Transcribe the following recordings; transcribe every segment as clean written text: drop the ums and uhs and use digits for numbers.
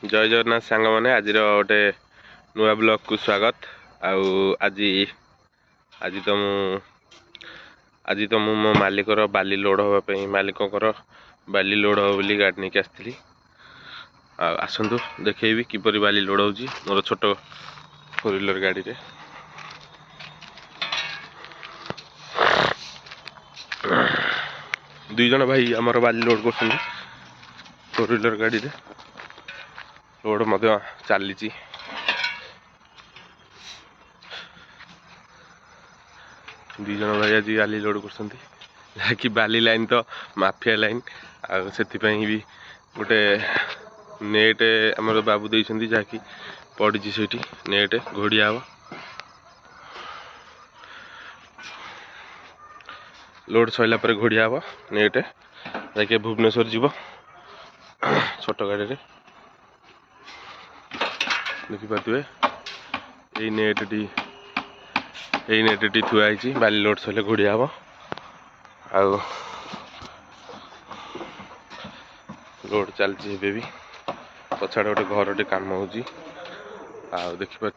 जय जगन्नाथ सांग मैंने आज गोटे नुआ ब्लॉग को स्वागत। आज तो मो मालिकर बाली लोड हाँपाई मालिकर बाली लोड हम बोली गाड़ी नहीं आसती। आसतु देखी किपर बाली लोड हो मोर छोट 4 व्हीलर गाड़ी रे। दुई जन भाई आमर बाली लोड कर 4 व्हीलर गाड़ी रे लोड चली। दुई जन भाई आज बाली लोड कर बाली लाइन तो माफिया लाइन आपाई भी गोटे नेट आमर बाबू देती जहाँकि पड़ी से नेट घोड़िया हम लोड सरला घोड़िया हम नेट जाके भुवनेश्वर जीव छोट गाड़ी रे देखिपे यही नेट टी थुआई बाली लोड सरले घोड़िया हम लोड चलती भी पछाड़ गोटे घर काम हो देखिपे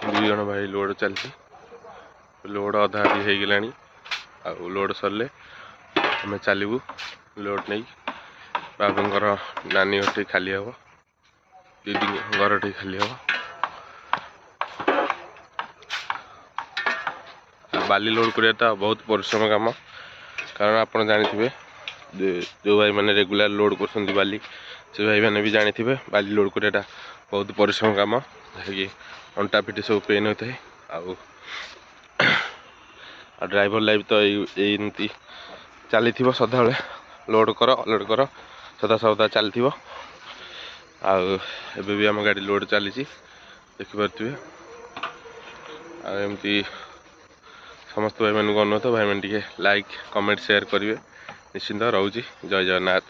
दुई जन भाई लोड चलती लोड अधा अधि हो गला लोड सरले आम चलू लोड नहीं बाबूर नानी घर खाली हम दीदी घर खाली हम बाली लोड करता बहुत परिश्रम काम कारण आप जानी जो भाई मैंने रेगुलर लोड कर बाली से भाई मैंने भी जानी बाली लोड करटा बहुत परिश्रम काम कि अंटा पिटी सब पेन होता है। ड्राइवर लाइफ तो यही चली सदा लोड कर सदा सदा चलती भी आम गाड़ी लोड चली देखिपे एमती समस्त भाई मान अनुरोध भाई मैंने लाइक कमेंट शेयर करेंगे निश्चिंत। रोची जय जगन्नाथ।